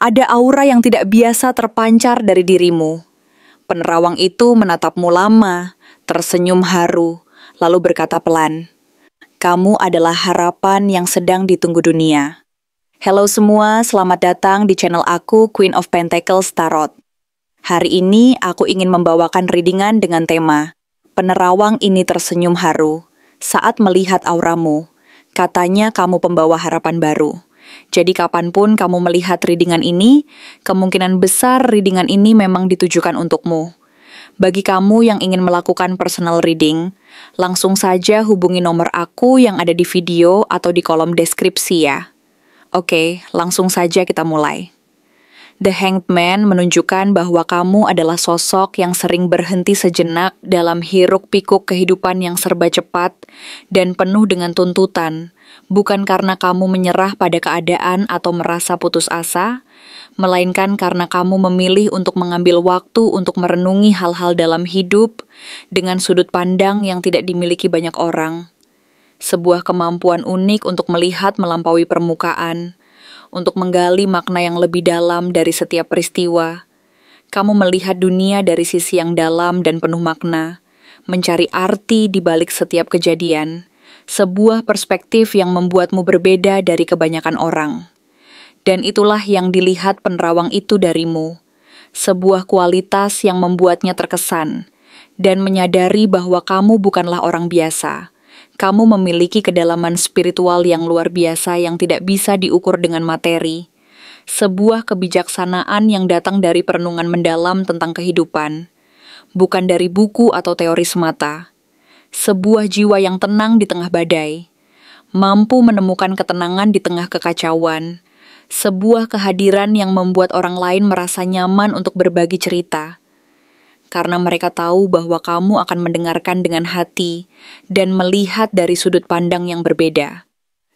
Ada aura yang tidak biasa terpancar dari dirimu. Penerawang itu menatapmu lama, tersenyum haru, lalu berkata pelan, "Kamu adalah harapan yang sedang ditunggu dunia." Halo semua, selamat datang di channel aku, Queen of Pentacles Tarot. Hari ini aku ingin membawakan readingan dengan tema, "Penerawang ini tersenyum haru saat melihat auramu. Katanya kamu pembawa harapan baru." Jadi kapanpun kamu melihat readingan ini, kemungkinan besar readingan ini memang ditujukan untukmu. Bagi kamu yang ingin melakukan personal reading, langsung saja hubungi nomor aku yang ada di video atau di kolom deskripsi ya. Oke, langsung saja kita mulai. The Hanged Man menunjukkan bahwa kamu adalah sosok yang sering berhenti sejenak dalam hiruk-pikuk kehidupan yang serba cepat dan penuh dengan tuntutan, bukan karena kamu menyerah pada keadaan atau merasa putus asa, melainkan karena kamu memilih untuk mengambil waktu untuk merenungi hal-hal dalam hidup dengan sudut pandang yang tidak dimiliki banyak orang. Sebuah kemampuan unik untuk melihat melampaui permukaan, untuk menggali makna yang lebih dalam dari setiap peristiwa. Kamu melihat dunia dari sisi yang dalam dan penuh makna, mencari arti di balik setiap kejadian, sebuah perspektif yang membuatmu berbeda dari kebanyakan orang. Dan itulah yang dilihat penerawang itu darimu, sebuah kualitas yang membuatnya terkesan, dan menyadari bahwa kamu bukanlah orang biasa. Kamu memiliki kedalaman spiritual yang luar biasa yang tidak bisa diukur dengan materi. Sebuah kebijaksanaan yang datang dari perenungan mendalam tentang kehidupan, bukan dari buku atau teori semata. Sebuah jiwa yang tenang di tengah badai, mampu menemukan ketenangan di tengah kekacauan. Sebuah kehadiran yang membuat orang lain merasa nyaman untuk berbagi cerita. Karena mereka tahu bahwa kamu akan mendengarkan dengan hati dan melihat dari sudut pandang yang berbeda.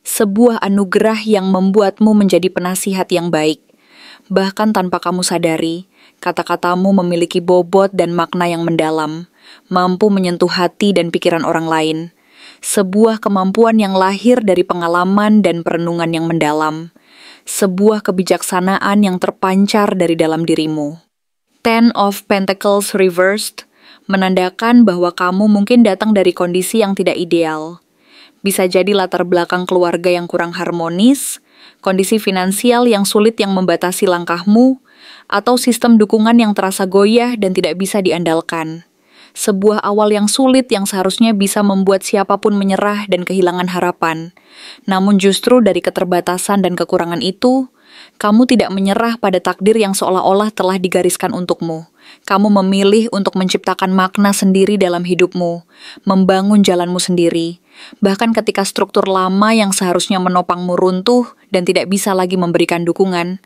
Sebuah anugerah yang membuatmu menjadi penasihat yang baik. Bahkan tanpa kamu sadari, kata-katamu memiliki bobot dan makna yang mendalam, mampu menyentuh hati dan pikiran orang lain. Sebuah kemampuan yang lahir dari pengalaman dan perenungan yang mendalam. Sebuah kebijaksanaan yang terpancar dari dalam dirimu. Ten of Pentacles Reversed menandakan bahwa kamu mungkin datang dari kondisi yang tidak ideal. Bisa jadi latar belakang keluarga yang kurang harmonis, kondisi finansial yang sulit yang membatasi langkahmu, atau sistem dukungan yang terasa goyah dan tidak bisa diandalkan. Sebuah awal yang sulit yang seharusnya bisa membuat siapapun menyerah dan kehilangan harapan. Namun justru dari keterbatasan dan kekurangan itu, kamu tidak menyerah pada takdir yang seolah-olah telah digariskan untukmu. Kamu memilih untuk menciptakan makna sendiri dalam hidupmu, membangun jalanmu sendiri. Bahkan ketika struktur lama yang seharusnya menopangmu runtuh dan tidak bisa lagi memberikan dukungan,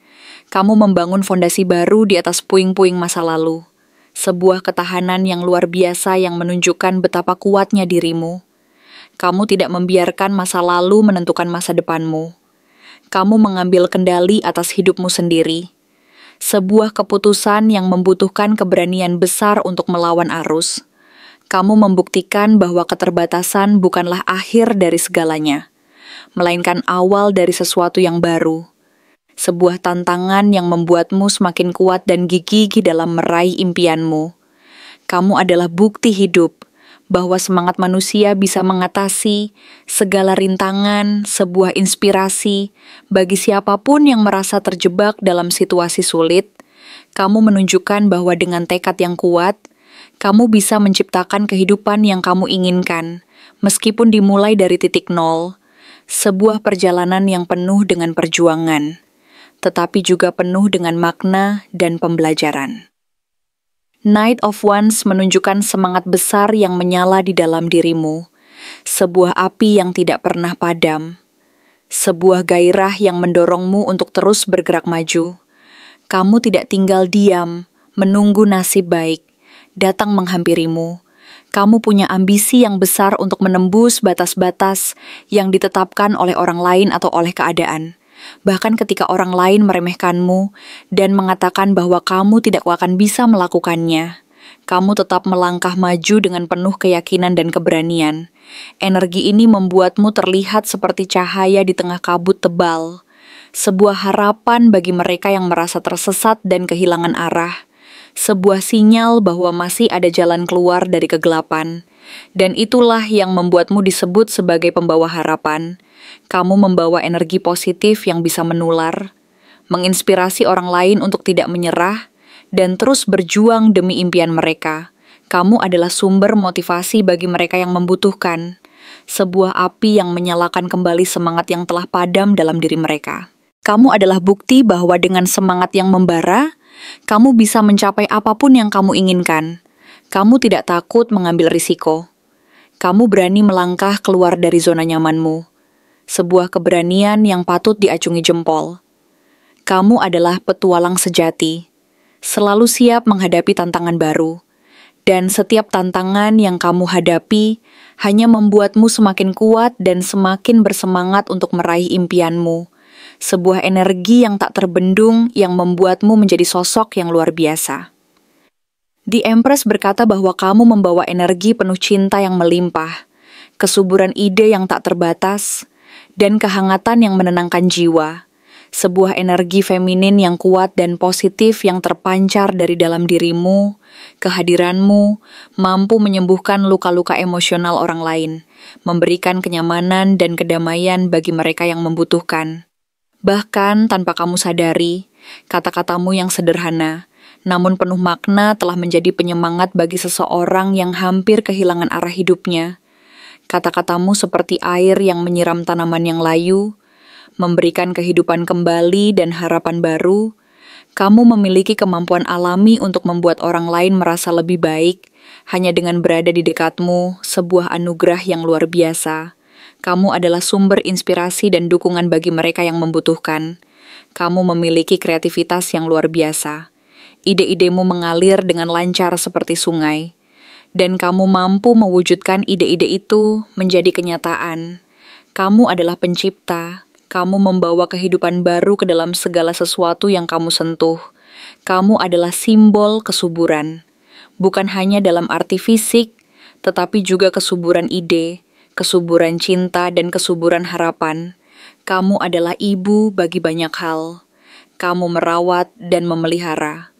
kamu membangun fondasi baru di atas puing-puing masa lalu. Sebuah ketahanan yang luar biasa yang menunjukkan betapa kuatnya dirimu. Kamu tidak membiarkan masa lalu menentukan masa depanmu. Kamu mengambil kendali atas hidupmu sendiri. Sebuah keputusan yang membutuhkan keberanian besar untuk melawan arus. Kamu membuktikan bahwa keterbatasan bukanlah akhir dari segalanya, melainkan awal dari sesuatu yang baru. Sebuah tantangan yang membuatmu semakin kuat dan gigih dalam meraih impianmu. Kamu adalah bukti hidup bahwa semangat manusia bisa mengatasi segala rintangan, sebuah inspirasi bagi siapapun yang merasa terjebak dalam situasi sulit. Kamu menunjukkan bahwa dengan tekad yang kuat, kamu bisa menciptakan kehidupan yang kamu inginkan, meskipun dimulai dari titik nol, sebuah perjalanan yang penuh dengan perjuangan, tetapi juga penuh dengan makna dan pembelajaran. Knight of Wands menunjukkan semangat besar yang menyala di dalam dirimu, sebuah api yang tidak pernah padam, sebuah gairah yang mendorongmu untuk terus bergerak maju. Kamu tidak tinggal diam, menunggu nasib baik datang menghampirimu. Kamu punya ambisi yang besar untuk menembus batas-batas yang ditetapkan oleh orang lain atau oleh keadaan. Bahkan ketika orang lain meremehkanmu dan mengatakan bahwa kamu tidak akan bisa melakukannya, kamu tetap melangkah maju dengan penuh keyakinan dan keberanian. Energi ini membuatmu terlihat seperti cahaya di tengah kabut tebal. sebuah harapan bagi mereka yang merasa tersesat dan kehilangan arah, sebuah sinyal bahwa masih ada jalan keluar dari kegelapan. Dan itulah yang membuatmu disebut sebagai pembawa harapan. Kamu membawa energi positif yang bisa menular, menginspirasi orang lain untuk tidak menyerah, dan terus berjuang demi impian mereka. Kamu adalah sumber motivasi bagi mereka yang membutuhkan, sebuah api yang menyalakan kembali semangat yang telah padam dalam diri mereka. Kamu adalah bukti bahwa dengan semangat yang membara, kamu bisa mencapai apapun yang kamu inginkan. Kamu tidak takut mengambil risiko. Kamu berani melangkah keluar dari zona nyamanmu. Sebuah keberanian yang patut diacungi jempol. Kamu adalah petualang sejati, selalu siap menghadapi tantangan baru. Dan setiap tantangan yang kamu hadapi hanya membuatmu semakin kuat dan semakin bersemangat untuk meraih impianmu. Sebuah energi yang tak terbendung yang membuatmu menjadi sosok yang luar biasa. The Empress berkata bahwa kamu membawa energi penuh cinta yang melimpah, kesuburan ide yang tak terbatas, dan kehangatan yang menenangkan jiwa. Sebuah energi feminin yang kuat dan positif yang terpancar dari dalam dirimu. Kehadiranmu mampu menyembuhkan luka-luka emosional orang lain, memberikan kenyamanan dan kedamaian bagi mereka yang membutuhkan. Bahkan tanpa kamu sadari, kata-katamu yang sederhana, namun penuh makna telah menjadi penyemangat bagi seseorang yang hampir kehilangan arah hidupnya. Kata-katamu seperti air yang menyiram tanaman yang layu, memberikan kehidupan kembali dan harapan baru. Kamu memiliki kemampuan alami untuk membuat orang lain merasa lebih baik, hanya dengan berada di dekatmu, sebuah anugerah yang luar biasa. Kamu adalah sumber inspirasi dan dukungan bagi mereka yang membutuhkan. Kamu memiliki kreativitas yang luar biasa. Ide-idemu mengalir dengan lancar seperti sungai. Dan kamu mampu mewujudkan ide-ide itu menjadi kenyataan. Kamu adalah pencipta. Kamu membawa kehidupan baru ke dalam segala sesuatu yang kamu sentuh. Kamu adalah simbol kesuburan. Bukan hanya dalam arti fisik, tetapi juga kesuburan ide, kesuburan cinta, dan kesuburan harapan. Kamu adalah ibu bagi banyak hal. Kamu merawat dan memelihara.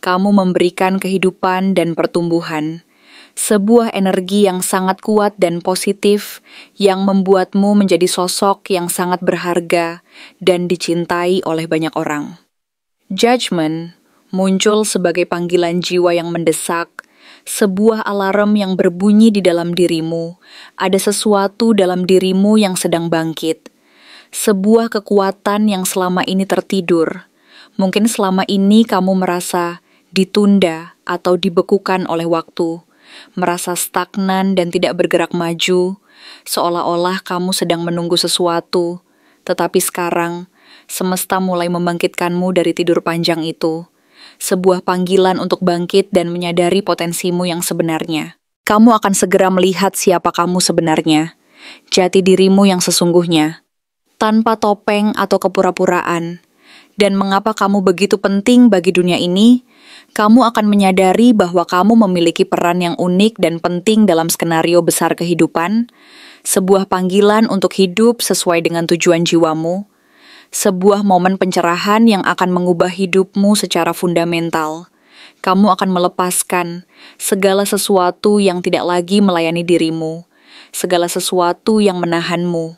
Kamu memberikan kehidupan dan pertumbuhan. Sebuah energi yang sangat kuat dan positif yang membuatmu menjadi sosok yang sangat berharga dan dicintai oleh banyak orang. Judgment muncul sebagai panggilan jiwa yang mendesak, sebuah alarm yang berbunyi di dalam dirimu. Ada sesuatu dalam dirimu yang sedang bangkit. Sebuah kekuatan yang selama ini tertidur. Mungkin selama ini kamu merasa ditunda atau dibekukan oleh waktu, merasa stagnan dan tidak bergerak maju, seolah-olah kamu sedang menunggu sesuatu. Tetapi sekarang, semesta mulai membangkitkanmu dari tidur panjang itu. Sebuah panggilan untuk bangkit dan menyadari potensimu yang sebenarnya. Kamu akan segera melihat siapa kamu sebenarnya, jati dirimu yang sesungguhnya, tanpa topeng atau kepura-puraan. Dan mengapa kamu begitu penting bagi dunia ini? Kamu akan menyadari bahwa kamu memiliki peran yang unik dan penting dalam skenario besar kehidupan, sebuah panggilan untuk hidup sesuai dengan tujuan jiwamu, sebuah momen pencerahan yang akan mengubah hidupmu secara fundamental. Kamu akan melepaskan segala sesuatu yang tidak lagi melayani dirimu, segala sesuatu yang menahanmu.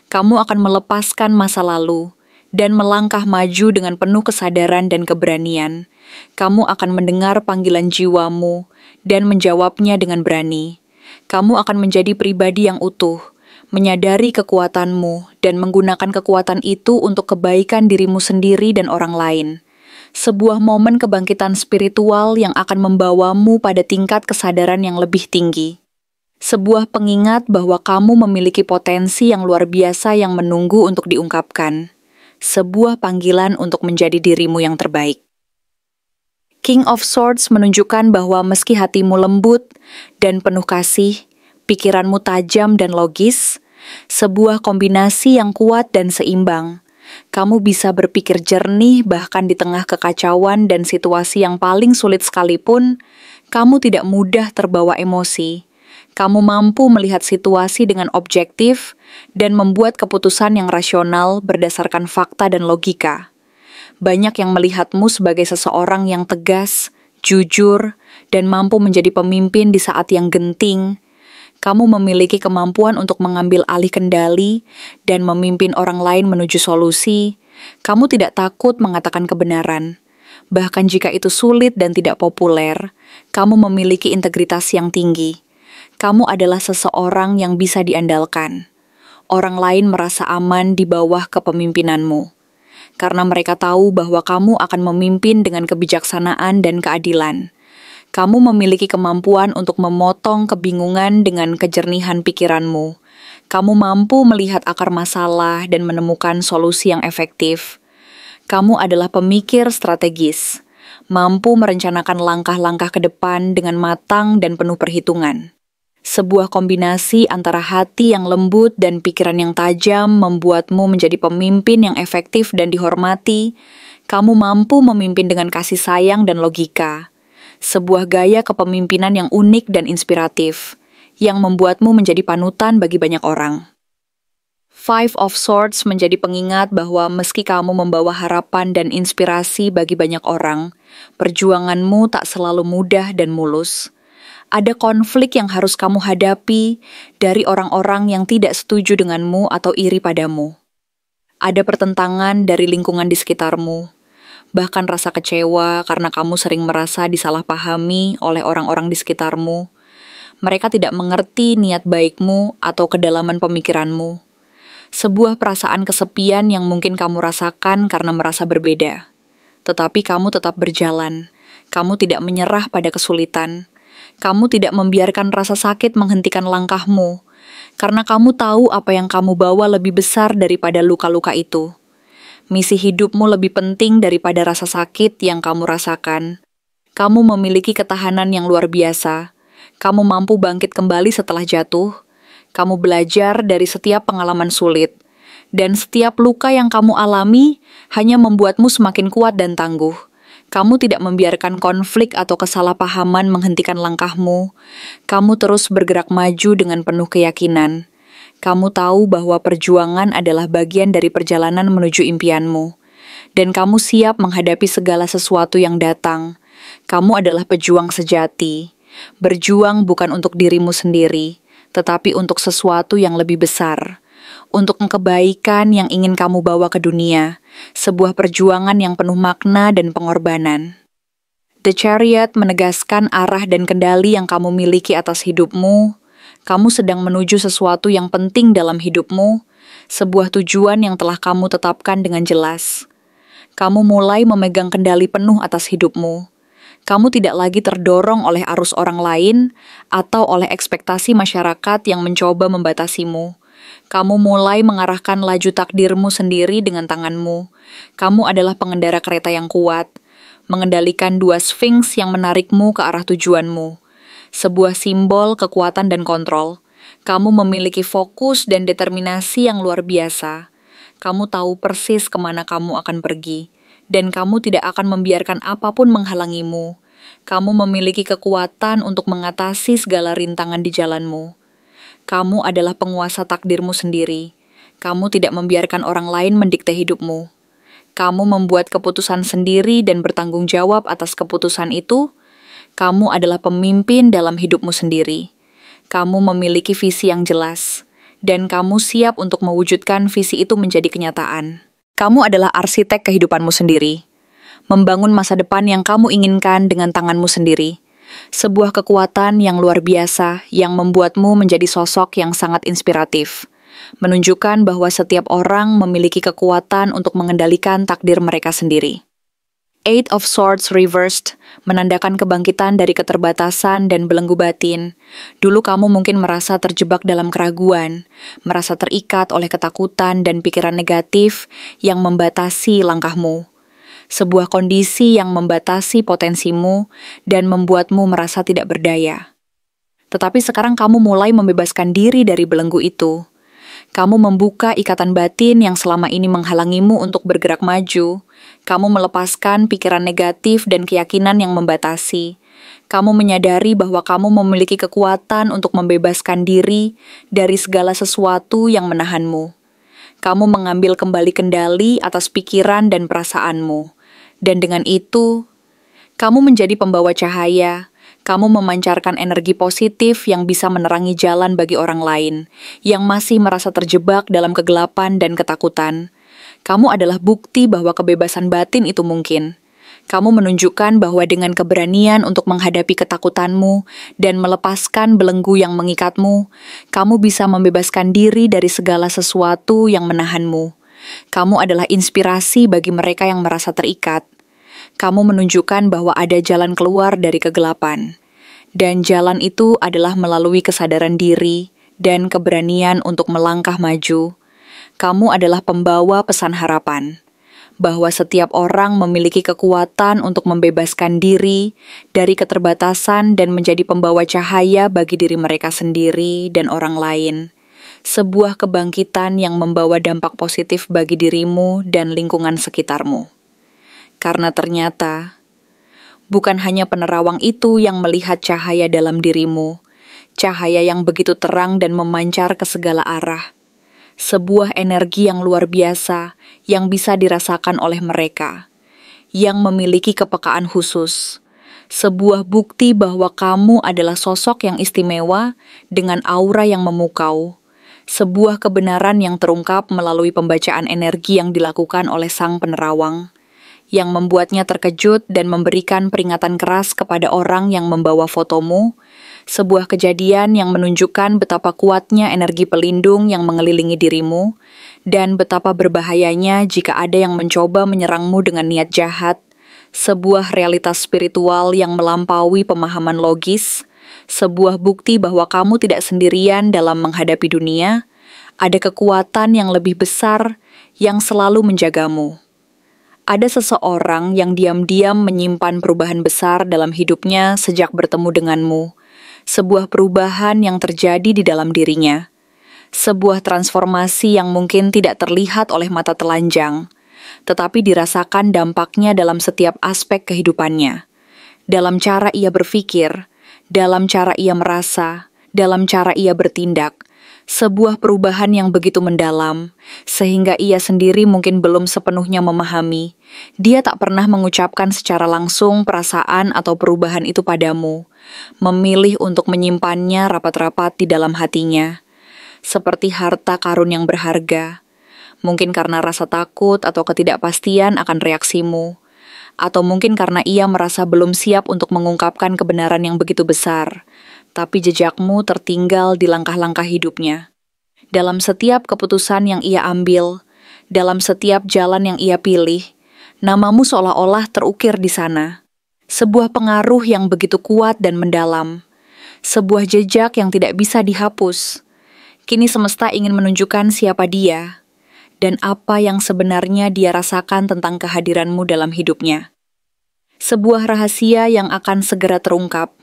Kamu akan melepaskan masa lalu dan melangkah maju dengan penuh kesadaran dan keberanian. Kamu akan mendengar panggilan jiwamu dan menjawabnya dengan berani. Kamu akan menjadi pribadi yang utuh, menyadari kekuatanmu dan menggunakan kekuatan itu untuk kebaikan dirimu sendiri dan orang lain. Sebuah momen kebangkitan spiritual yang akan membawamu pada tingkat kesadaran yang lebih tinggi. Sebuah pengingat bahwa kamu memiliki potensi yang luar biasa yang menunggu untuk diungkapkan. Sebuah panggilan untuk menjadi dirimu yang terbaik. King of Swords menunjukkan bahwa meski hatimu lembut dan penuh kasih, pikiranmu tajam dan logis, sebuah kombinasi yang kuat dan seimbang. Kamu bisa berpikir jernih bahkan di tengah kekacauan dan situasi yang paling sulit sekalipun, kamu tidak mudah terbawa emosi. Kamu mampu melihat situasi dengan objektif dan membuat keputusan yang rasional berdasarkan fakta dan logika. Banyak yang melihatmu sebagai seseorang yang tegas, jujur, dan mampu menjadi pemimpin di saat yang genting. Kamu memiliki kemampuan untuk mengambil alih kendali dan memimpin orang lain menuju solusi. Kamu tidak takut mengatakan kebenaran. Bahkan jika itu sulit dan tidak populer, kamu memiliki integritas yang tinggi. Kamu adalah seseorang yang bisa diandalkan. Orang lain merasa aman di bawah kepemimpinanmu. Karena mereka tahu bahwa kamu akan memimpin dengan kebijaksanaan dan keadilan. Kamu memiliki kemampuan untuk memotong kebingungan dengan kejernihan pikiranmu. Kamu mampu melihat akar masalah dan menemukan solusi yang efektif. Kamu adalah pemikir strategis, mampu merencanakan langkah-langkah ke depan dengan matang dan penuh perhitungan. Sebuah kombinasi antara hati yang lembut dan pikiran yang tajam membuatmu menjadi pemimpin yang efektif dan dihormati. Kamu mampu memimpin dengan kasih sayang dan logika. Sebuah gaya kepemimpinan yang unik dan inspiratif, yang membuatmu menjadi panutan bagi banyak orang. Five of Swords menjadi pengingat bahwa meski kamu membawa harapan dan inspirasi bagi banyak orang, perjuanganmu tak selalu mudah dan mulus. Ada konflik yang harus kamu hadapi dari orang-orang yang tidak setuju denganmu atau iri padamu. Ada pertentangan dari lingkungan di sekitarmu, bahkan rasa kecewa karena kamu sering merasa disalahpahami oleh orang-orang di sekitarmu. Mereka tidak mengerti niat baikmu atau kedalaman pemikiranmu. Sebuah perasaan kesepian yang mungkin kamu rasakan karena merasa berbeda. Tetapi kamu tetap berjalan. Kamu tidak menyerah pada kesulitan. Kamu tidak membiarkan rasa sakit menghentikan langkahmu, karena kamu tahu apa yang kamu bawa lebih besar daripada luka-luka itu. Misi hidupmu lebih penting daripada rasa sakit yang kamu rasakan. Kamu memiliki ketahanan yang luar biasa. Kamu mampu bangkit kembali setelah jatuh. Kamu belajar dari setiap pengalaman sulit. Dan setiap luka yang kamu alami hanya membuatmu semakin kuat dan tangguh. Kamu tidak membiarkan konflik atau kesalahpahaman menghentikan langkahmu. Kamu terus bergerak maju dengan penuh keyakinan. Kamu tahu bahwa perjuangan adalah bagian dari perjalanan menuju impianmu. Dan kamu siap menghadapi segala sesuatu yang datang. Kamu adalah pejuang sejati. Berjuang bukan untuk dirimu sendiri, tetapi untuk sesuatu yang lebih besar. Untuk kebaikan yang ingin kamu bawa ke dunia, sebuah perjuangan yang penuh makna dan pengorbanan. The Chariot menegaskan arah dan kendali yang kamu miliki atas hidupmu. Kamu sedang menuju sesuatu yang penting dalam hidupmu, sebuah tujuan yang telah kamu tetapkan dengan jelas. Kamu mulai memegang kendali penuh atas hidupmu. Kamu tidak lagi terdorong oleh arus orang lain atau oleh ekspektasi masyarakat yang mencoba membatasimu. Kamu mulai mengarahkan laju takdirmu sendiri dengan tanganmu. Kamu adalah pengendara kereta yang kuat, mengendalikan dua Sphinx yang menarikmu ke arah tujuanmu. Sebuah simbol kekuatan dan kontrol. Kamu memiliki fokus dan determinasi yang luar biasa. Kamu tahu persis kemana kamu akan pergi, dan kamu tidak akan membiarkan apapun menghalangimu. Kamu memiliki kekuatan untuk mengatasi segala rintangan di jalanmu. Kamu adalah penguasa takdirmu sendiri. Kamu tidak membiarkan orang lain mendikte hidupmu. Kamu membuat keputusan sendiri dan bertanggung jawab atas keputusan itu. Kamu adalah pemimpin dalam hidupmu sendiri. Kamu memiliki visi yang jelas, dan kamu siap untuk mewujudkan visi itu menjadi kenyataan. Kamu adalah arsitek kehidupanmu sendiri. Membangun masa depan yang kamu inginkan dengan tanganmu sendiri. Sebuah kekuatan yang luar biasa yang membuatmu menjadi sosok yang sangat inspiratif. Menunjukkan bahwa setiap orang memiliki kekuatan untuk mengendalikan takdir mereka sendiri. Eight of Swords Reversed menandakan kebangkitan dari keterbatasan dan belenggu batin. Dulu kamu mungkin merasa terjebak dalam keraguan, merasa terikat oleh ketakutan dan pikiran negatif yang membatasi langkahmu. Sebuah kondisi yang membatasi potensimu dan membuatmu merasa tidak berdaya. Tetapi sekarang kamu mulai membebaskan diri dari belenggu itu. Kamu membuka ikatan batin yang selama ini menghalangimu untuk bergerak maju. Kamu melepaskan pikiran negatif dan keyakinan yang membatasi. Kamu menyadari bahwa kamu memiliki kekuatan untuk membebaskan diri dari segala sesuatu yang menahanmu. Kamu mengambil kembali kendali atas pikiran dan perasaanmu. Dan dengan itu, kamu menjadi pembawa cahaya. Kamu memancarkan energi positif yang bisa menerangi jalan bagi orang lain yang masih merasa terjebak dalam kegelapan dan ketakutan. Kamu adalah bukti bahwa kebebasan batin itu mungkin. Kamu menunjukkan bahwa dengan keberanian untuk menghadapi ketakutanmu dan melepaskan belenggu yang mengikatmu, kamu bisa membebaskan diri dari segala sesuatu yang menahanmu. Kamu adalah inspirasi bagi mereka yang merasa terikat. Kamu menunjukkan bahwa ada jalan keluar dari kegelapan. Dan jalan itu adalah melalui kesadaran diri dan keberanian untuk melangkah maju. Kamu adalah pembawa pesan harapan. Bahwa setiap orang memiliki kekuatan untuk membebaskan diri dari keterbatasan dan menjadi pembawa cahaya bagi diri mereka sendiri dan orang lain. Sebuah kebangkitan yang membawa dampak positif bagi dirimu dan lingkungan sekitarmu. Karena ternyata, bukan hanya penerawang itu yang melihat cahaya dalam dirimu, cahaya yang begitu terang dan memancar ke segala arah. Sebuah energi yang luar biasa yang bisa dirasakan oleh mereka, yang memiliki kepekaan khusus. Sebuah bukti bahwa kamu adalah sosok yang istimewa dengan aura yang memukau. Sebuah kebenaran yang terungkap melalui pembacaan energi yang dilakukan oleh sang penerawang, yang membuatnya terkejut dan memberikan peringatan keras kepada orang yang membawa fotomu. Sebuah kejadian yang menunjukkan betapa kuatnya energi pelindung yang mengelilingi dirimu, dan betapa berbahayanya jika ada yang mencoba menyerangmu dengan niat jahat. Sebuah realitas spiritual yang melampaui pemahaman logis, sebuah bukti bahwa kamu tidak sendirian dalam menghadapi dunia, ada kekuatan yang lebih besar yang selalu menjagamu. Ada seseorang yang diam-diam menyimpan perubahan besar dalam hidupnya sejak bertemu denganmu. Sebuah perubahan yang terjadi di dalam dirinya. Sebuah transformasi yang mungkin tidak terlihat oleh mata telanjang, tetapi dirasakan dampaknya dalam setiap aspek kehidupannya. Dalam cara ia berpikir, dalam cara ia merasa, dalam cara ia bertindak. Sebuah perubahan yang begitu mendalam, sehingga ia sendiri mungkin belum sepenuhnya memahami. Dia tak pernah mengucapkan secara langsung perasaan atau perubahan itu padamu, memilih untuk menyimpannya rapat-rapat di dalam hatinya. Seperti harta karun yang berharga, mungkin karena rasa takut atau ketidakpastian akan reaksimu, atau mungkin karena ia merasa belum siap untuk mengungkapkan kebenaran yang begitu besar, tapi jejakmu tertinggal di langkah-langkah hidupnya. Dalam setiap keputusan yang ia ambil, dalam setiap jalan yang ia pilih, namamu seolah-olah terukir di sana. Sebuah pengaruh yang begitu kuat dan mendalam. Sebuah jejak yang tidak bisa dihapus. Kini semesta ingin menunjukkan siapa dia, dan apa yang sebenarnya dia rasakan tentang kehadiranmu dalam hidupnya. Sebuah rahasia yang akan segera terungkap.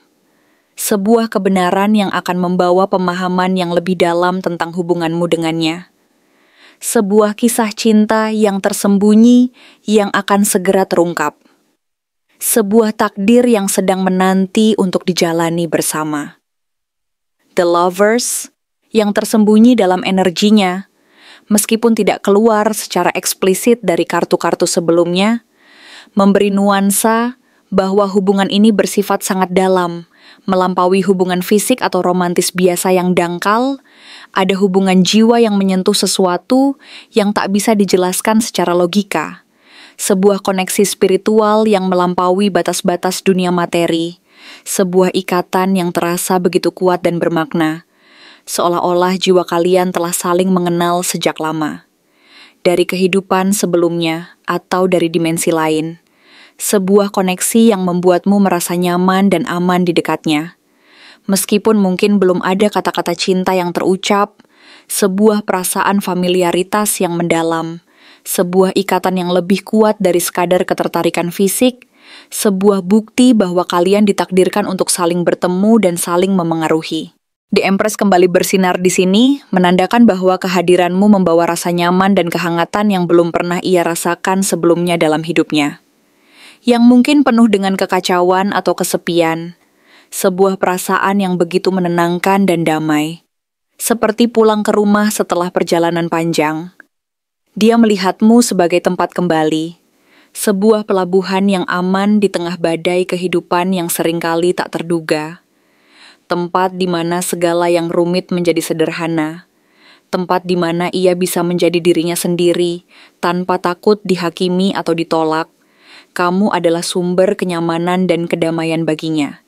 Sebuah kebenaran yang akan membawa pemahaman yang lebih dalam tentang hubunganmu dengannya. Sebuah kisah cinta yang tersembunyi yang akan segera terungkap. Sebuah takdir yang sedang menanti untuk dijalani bersama. The Lovers yang tersembunyi dalam energinya, meskipun tidak keluar secara eksplisit dari kartu-kartu sebelumnya, memberi nuansa bahwa hubungan ini bersifat sangat dalam, melampaui hubungan fisik atau romantis biasa yang dangkal. Ada hubungan jiwa yang menyentuh sesuatu yang tak bisa dijelaskan secara logika. Sebuah koneksi spiritual yang melampaui batas-batas dunia materi. Sebuah ikatan yang terasa begitu kuat dan bermakna. Seolah-olah jiwa kalian telah saling mengenal sejak lama. Dari kehidupan sebelumnya atau dari dimensi lain. Sebuah koneksi yang membuatmu merasa nyaman dan aman di dekatnya. Meskipun mungkin belum ada kata-kata cinta yang terucap, sebuah perasaan familiaritas yang mendalam, sebuah ikatan yang lebih kuat dari sekadar ketertarikan fisik, sebuah bukti bahwa kalian ditakdirkan untuk saling bertemu dan saling memengaruhi. The Empress kembali bersinar di sini, menandakan bahwa kehadiranmu membawa rasa nyaman dan kehangatan yang belum pernah ia rasakan sebelumnya dalam hidupnya. yang mungkin penuh dengan kekacauan atau kesepian, sebuah perasaan yang begitu menenangkan dan damai, seperti pulang ke rumah setelah perjalanan panjang. Dia melihatmu sebagai tempat kembali, sebuah pelabuhan yang aman di tengah badai kehidupan yang seringkali tak terduga. Tempat di mana segala yang rumit menjadi sederhana. Tempat di mana ia bisa menjadi dirinya sendiri, tanpa takut dihakimi atau ditolak. Kamu adalah sumber kenyamanan dan kedamaian baginya.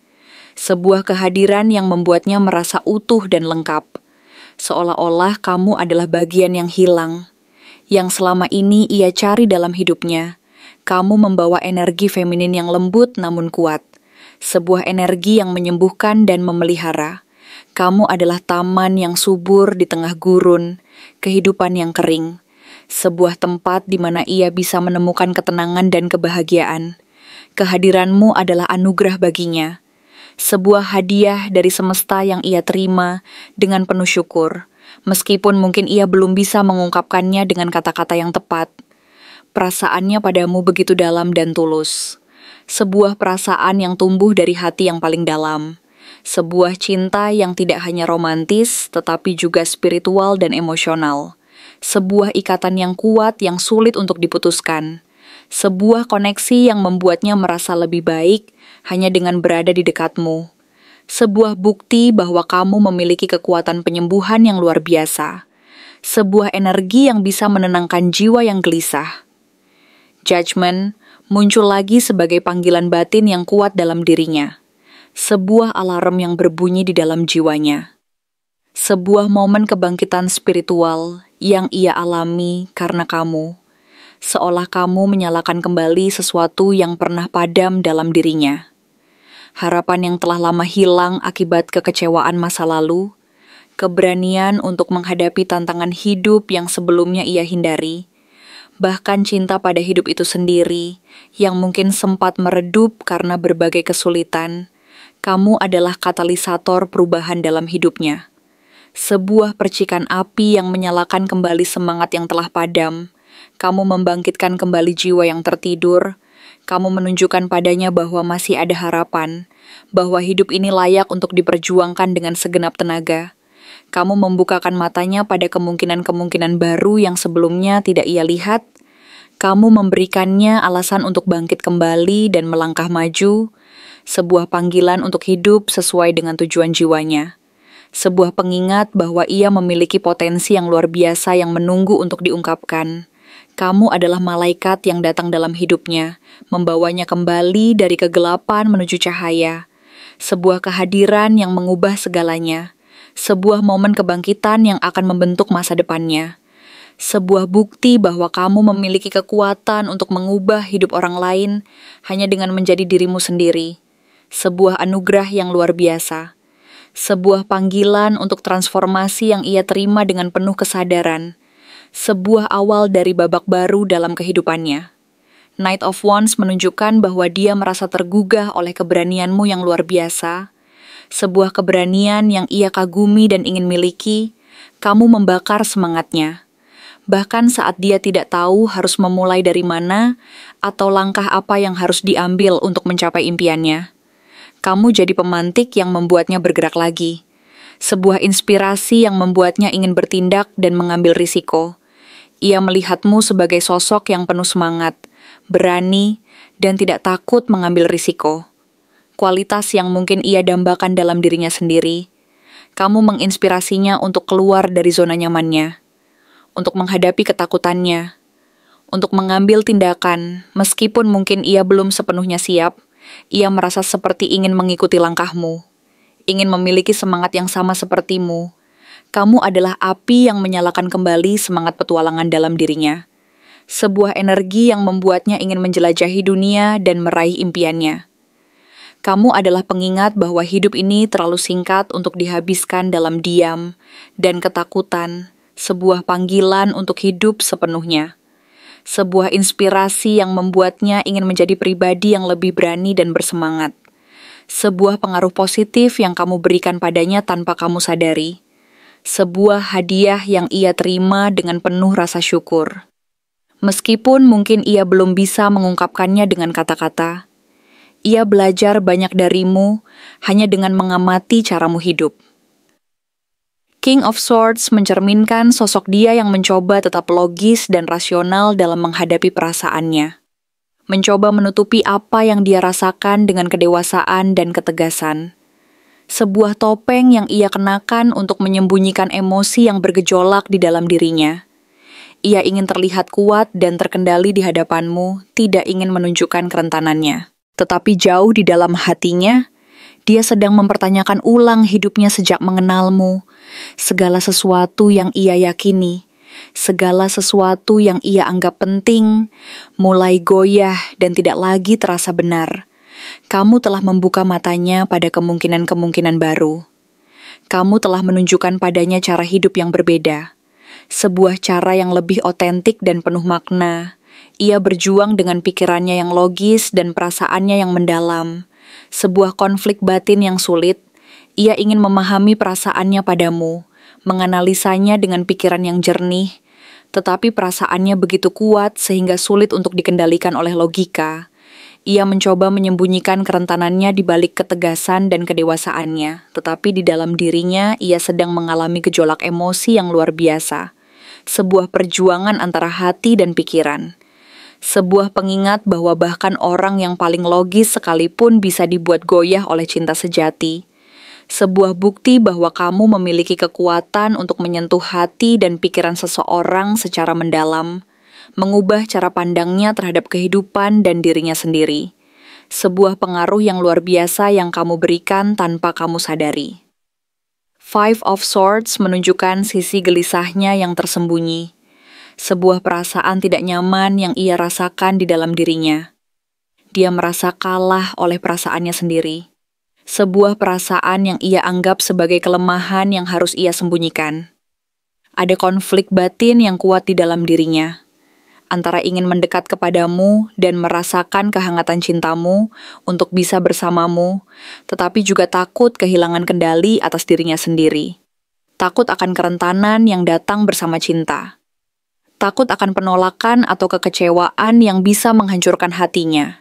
Sebuah kehadiran yang membuatnya merasa utuh dan lengkap. Seolah-olah kamu adalah bagian yang hilang, yang selama ini ia cari dalam hidupnya. Kamu membawa energi feminin yang lembut namun kuat. Sebuah energi yang menyembuhkan dan memelihara. Kamu adalah taman yang subur di tengah gurun, kehidupan yang kering. Sebuah tempat di mana ia bisa menemukan ketenangan dan kebahagiaan. Kehadiranmu adalah anugerah baginya. Sebuah hadiah dari semesta yang ia terima dengan penuh syukur, meskipun mungkin ia belum bisa mengungkapkannya dengan kata-kata yang tepat. Perasaannya padamu begitu dalam dan tulus. Sebuah perasaan yang tumbuh dari hati yang paling dalam. Sebuah cinta yang tidak hanya romantis, tetapi juga spiritual dan emosional. Sebuah ikatan yang kuat yang sulit untuk diputuskan. Sebuah koneksi yang membuatnya merasa lebih baik hanya dengan berada di dekatmu. Sebuah bukti bahwa kamu memiliki kekuatan penyembuhan yang luar biasa. Sebuah energi yang bisa menenangkan jiwa yang gelisah. Judgment muncul lagi sebagai panggilan batin yang kuat dalam dirinya. Sebuah alarm yang berbunyi di dalam jiwanya. Sebuah momen kebangkitan spiritual yang ia alami karena kamu. Seolah kamu menyalakan kembali sesuatu yang pernah padam dalam dirinya. Harapan yang telah lama hilang akibat kekecewaan masa lalu, keberanian untuk menghadapi tantangan hidup yang sebelumnya ia hindari, bahkan cinta pada hidup itu sendiri yang mungkin sempat meredup karena berbagai kesulitan. Kamu adalah katalisator perubahan dalam hidupnya. Sebuah percikan api yang menyalakan kembali semangat yang telah padam. Kamu membangkitkan kembali jiwa yang tertidur. Kamu menunjukkan padanya bahwa masih ada harapan, bahwa hidup ini layak untuk diperjuangkan dengan segenap tenaga. Kamu membukakan matanya pada kemungkinan-kemungkinan baru yang sebelumnya tidak ia lihat. Kamu memberikannya alasan untuk bangkit kembali dan melangkah maju. Sebuah panggilan untuk hidup sesuai dengan tujuan jiwanya. Sebuah pengingat bahwa ia memiliki potensi yang luar biasa yang menunggu untuk diungkapkan. Kamu adalah malaikat yang datang dalam hidupnya, membawanya kembali dari kegelapan menuju cahaya. Sebuah kehadiran yang mengubah segalanya. Sebuah momen kebangkitan yang akan membentuk masa depannya. Sebuah bukti bahwa kamu memiliki kekuatan untuk mengubah hidup orang lain hanya dengan menjadi dirimu sendiri. Sebuah anugerah yang luar biasa. Sebuah panggilan untuk transformasi yang ia terima dengan penuh kesadaran. Sebuah awal dari babak baru dalam kehidupannya. Knight of Wands menunjukkan bahwa dia merasa tergugah oleh keberanianmu yang luar biasa. Sebuah keberanian yang ia kagumi dan ingin miliki. Kamu membakar semangatnya. Bahkan saat dia tidak tahu harus memulai dari mana atau langkah apa yang harus diambil untuk mencapai impiannya. Kamu jadi pemantik yang membuatnya bergerak lagi. Sebuah inspirasi yang membuatnya ingin bertindak dan mengambil risiko. Ia melihatmu sebagai sosok yang penuh semangat, berani, dan tidak takut mengambil risiko. Kualitas yang mungkin ia dambakan dalam dirinya sendiri. Kamu menginspirasinya untuk keluar dari zona nyamannya, untuk menghadapi ketakutannya, untuk mengambil tindakan, meskipun mungkin ia belum sepenuhnya siap. Ia merasa seperti ingin mengikuti langkahmu, ingin memiliki semangat yang sama sepertimu. Kamu adalah api yang menyalakan kembali semangat petualangan dalam dirinya. Sebuah energi yang membuatnya ingin menjelajahi dunia dan meraih impiannya. Kamu adalah pengingat bahwa hidup ini terlalu singkat untuk dihabiskan dalam diam dan ketakutan. Sebuah panggilan untuk hidup sepenuhnya. Sebuah inspirasi yang membuatnya ingin menjadi pribadi yang lebih berani dan bersemangat. Sebuah pengaruh positif yang kamu berikan padanya tanpa kamu sadari. Sebuah hadiah yang ia terima dengan penuh rasa syukur. Meskipun mungkin ia belum bisa mengungkapkannya dengan kata-kata, ia belajar banyak darimu hanya dengan mengamati caramu hidup. King of Swords mencerminkan sosok dia yang mencoba tetap logis dan rasional dalam menghadapi perasaannya. Mencoba menutupi apa yang dia rasakan dengan kedewasaan dan ketegasan. Sebuah topeng yang ia kenakan untuk menyembunyikan emosi yang bergejolak di dalam dirinya. Ia ingin terlihat kuat dan terkendali di hadapanmu, tidak ingin menunjukkan kerentanannya. Tetapi jauh di dalam hatinya, dia sedang mempertanyakan ulang hidupnya sejak mengenalmu, segala sesuatu yang ia yakini, segala sesuatu yang ia anggap penting, mulai goyah dan tidak lagi terasa benar. Kamu telah membuka matanya pada kemungkinan-kemungkinan baru. Kamu telah menunjukkan padanya cara hidup yang berbeda, sebuah cara yang lebih otentik dan penuh makna. Ia berjuang dengan pikirannya yang logis dan perasaannya yang mendalam. Sebuah konflik batin yang sulit, ia ingin memahami perasaannya padamu, menganalisanya dengan pikiran yang jernih, tetapi perasaannya begitu kuat sehingga sulit untuk dikendalikan oleh logika. Ia mencoba menyembunyikan kerentanannya di balik ketegasan dan kedewasaannya, tetapi di dalam dirinya ia sedang mengalami gejolak emosi yang luar biasa. Sebuah perjuangan antara hati dan pikiran. Sebuah pengingat bahwa bahkan orang yang paling logis sekalipun bisa dibuat goyah oleh cinta sejati. Sebuah bukti bahwa kamu memiliki kekuatan untuk menyentuh hati dan pikiran seseorang secara mendalam, mengubah cara pandangnya terhadap kehidupan dan dirinya sendiri. Sebuah pengaruh yang luar biasa yang kamu berikan tanpa kamu sadari. Five of Swords menunjukkan sisi gelisahnya yang tersembunyi. Sebuah perasaan tidak nyaman yang ia rasakan di dalam dirinya. Dia merasa kalah oleh perasaannya sendiri. Sebuah perasaan yang ia anggap sebagai kelemahan yang harus ia sembunyikan. Ada konflik batin yang kuat di dalam dirinya, antara ingin mendekat kepadamu dan merasakan kehangatan cintamu untuk bisa bersamamu, tetapi juga takut kehilangan kendali atas dirinya sendiri. Takut akan kerentanan yang datang bersama cinta. Takut akan penolakan atau kekecewaan yang bisa menghancurkan hatinya.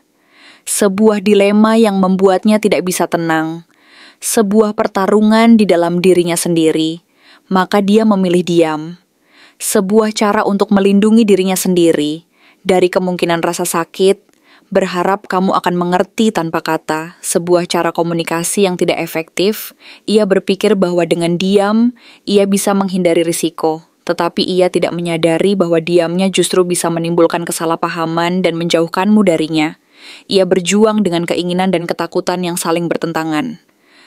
Sebuah dilema yang membuatnya tidak bisa tenang. Sebuah pertarungan di dalam dirinya sendiri, maka dia memilih diam. Sebuah cara untuk melindungi dirinya sendiri dari kemungkinan rasa sakit, berharap kamu akan mengerti tanpa kata, sebuah cara komunikasi yang tidak efektif. Ia berpikir bahwa dengan diam, ia bisa menghindari risiko. Tetapi ia tidak menyadari bahwa diamnya justru bisa menimbulkan kesalahpahaman dan menjauhkanmu darinya. Ia berjuang dengan keinginan dan ketakutan yang saling bertentangan.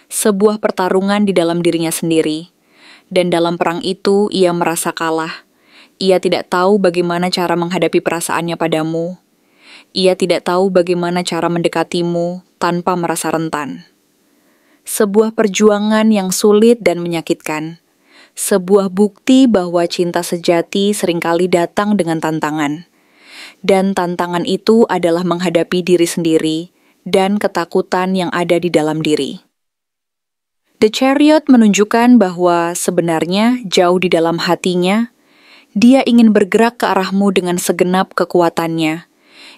Sebuah pertarungan di dalam dirinya sendiri. Dan dalam perang itu, ia merasa kalah. Ia tidak tahu bagaimana cara menghadapi perasaannya padamu. Ia tidak tahu bagaimana cara mendekatimu tanpa merasa rentan. Sebuah perjuangan yang sulit dan menyakitkan. Sebuah bukti bahwa cinta sejati seringkali datang dengan tantangan. Dan tantangan itu adalah menghadapi diri sendiri dan ketakutan yang ada di dalam diri. The Chariot menunjukkan bahwa sebenarnya jauh di dalam hatinya, dia ingin bergerak ke arahmu dengan segenap kekuatannya.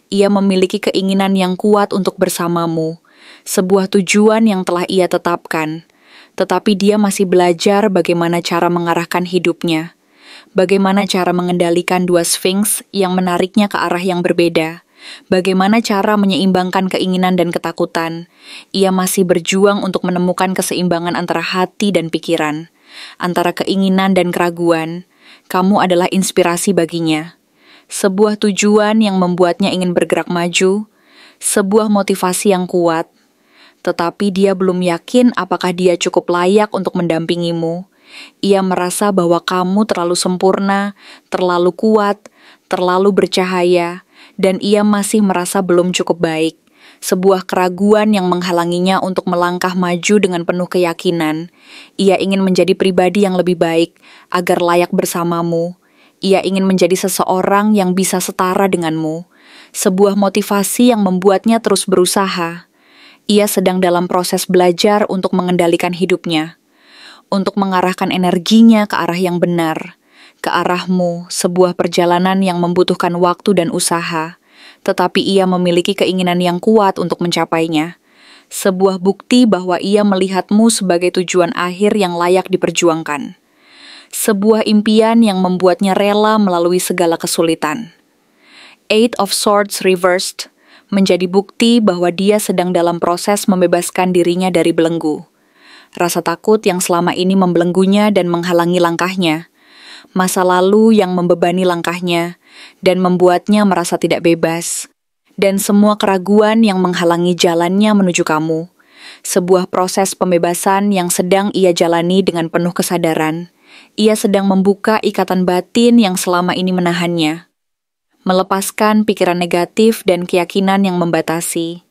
Ia memiliki keinginan yang kuat untuk bersamamu, sebuah tujuan yang telah ia tetapkan. Tetapi dia masih belajar bagaimana cara mengarahkan hidupnya, bagaimana cara mengendalikan dua Sphinx yang menariknya ke arah yang berbeda, bagaimana cara menyeimbangkan keinginan dan ketakutan. Ia masih berjuang untuk menemukan keseimbangan antara hati dan pikiran, antara keinginan dan keraguan. Kamu adalah inspirasi baginya, sebuah tujuan yang membuatnya ingin bergerak maju, sebuah motivasi yang kuat. Tetapi dia belum yakin apakah dia cukup layak untuk mendampingimu. Ia merasa bahwa kamu terlalu sempurna, terlalu kuat, terlalu bercahaya, dan ia masih merasa belum cukup baik. Sebuah keraguan yang menghalanginya untuk melangkah maju dengan penuh keyakinan. Ia ingin menjadi pribadi yang lebih baik, agar layak bersamamu. Ia ingin menjadi seseorang yang bisa setara denganmu. Sebuah motivasi yang membuatnya terus berusaha. Ia sedang dalam proses belajar untuk mengendalikan hidupnya, untuk mengarahkan energinya ke arah yang benar, ke arahmu, sebuah perjalanan yang membutuhkan waktu dan usaha, tetapi ia memiliki keinginan yang kuat untuk mencapainya. Sebuah bukti bahwa ia melihatmu sebagai tujuan akhir yang layak diperjuangkan. Sebuah impian yang membuatnya rela melalui segala kesulitan. Eight of Swords reversed menjadi bukti bahwa dia sedang dalam proses membebaskan dirinya dari belenggu. Rasa takut yang selama ini membelenggunya dan menghalangi langkahnya. Masa lalu yang membebani langkahnya dan membuatnya merasa tidak bebas. Dan semua keraguan yang menghalangi jalannya menuju kamu. Sebuah proses pembebasan yang sedang ia jalani dengan penuh kesadaran. Ia sedang membuka ikatan batin yang selama ini menahannya. Melepaskan pikiran negatif dan keyakinan yang membatasi.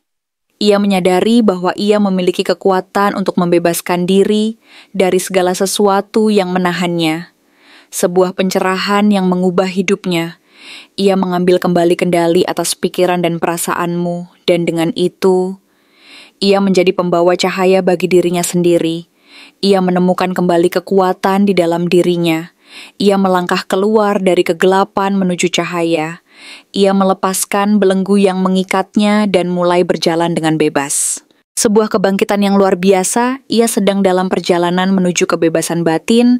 Ia menyadari bahwa ia memiliki kekuatan untuk membebaskan diri dari segala sesuatu yang menahannya. Sebuah pencerahan yang mengubah hidupnya. Ia mengambil kembali kendali atas pikiran dan perasaanmu, dan dengan itu, ia menjadi pembawa cahaya bagi dirinya sendiri. Ia menemukan kembali kekuatan di dalam dirinya. Ia melangkah keluar dari kegelapan menuju cahaya. Ia melepaskan belenggu yang mengikatnya dan mulai berjalan dengan bebas. Sebuah kebangkitan yang luar biasa, ia sedang dalam perjalanan menuju kebebasan batin,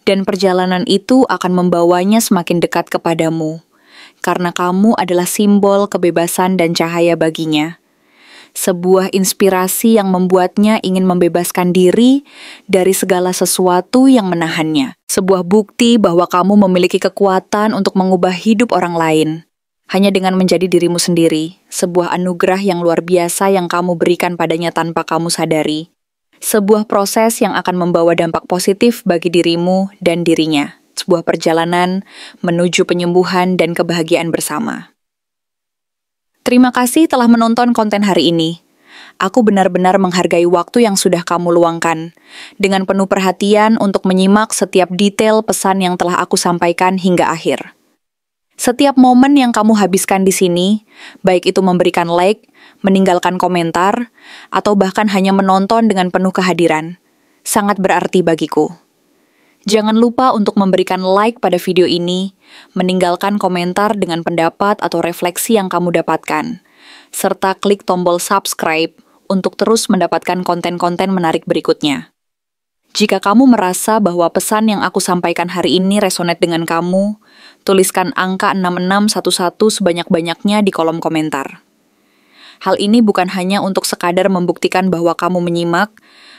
dan perjalanan itu akan membawanya semakin dekat kepadamu. Karena kamu adalah simbol kebebasan dan cahaya baginya. Sebuah inspirasi yang membuatnya ingin membebaskan diri dari segala sesuatu yang menahannya. Sebuah bukti bahwa kamu memiliki kekuatan untuk mengubah hidup orang lain. Hanya dengan menjadi dirimu sendiri, sebuah anugerah yang luar biasa yang kamu berikan padanya tanpa kamu sadari. Sebuah proses yang akan membawa dampak positif bagi dirimu dan dirinya. Sebuah perjalanan menuju penyembuhan dan kebahagiaan bersama. Terima kasih telah menonton konten hari ini. Aku benar-benar menghargai waktu yang sudah kamu luangkan, dengan penuh perhatian untuk menyimak setiap detail pesan yang telah aku sampaikan hingga akhir. Setiap momen yang kamu habiskan di sini, baik itu memberikan like, meninggalkan komentar, atau bahkan hanya menonton dengan penuh kehadiran, sangat berarti bagiku. Jangan lupa untuk memberikan like pada video ini, meninggalkan komentar dengan pendapat atau refleksi yang kamu dapatkan, serta klik tombol subscribe untuk terus mendapatkan konten-konten menarik berikutnya. Jika kamu merasa bahwa pesan yang aku sampaikan hari ini resonate dengan kamu, tuliskan angka 6611 sebanyak-banyaknya di kolom komentar. Hal ini bukan hanya untuk sekadar membuktikan bahwa kamu menyimak,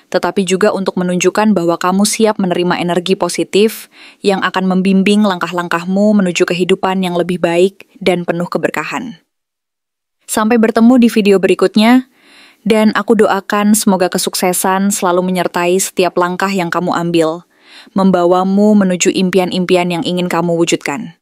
tetapi juga untuk menunjukkan bahwa kamu siap menerima energi positif yang akan membimbing langkah-langkahmu menuju kehidupan yang lebih baik dan penuh keberkahan. Sampai bertemu di video berikutnya, dan aku doakan semoga kesuksesan selalu menyertai setiap langkah yang kamu ambil, membawamu menuju impian-impian yang ingin kamu wujudkan.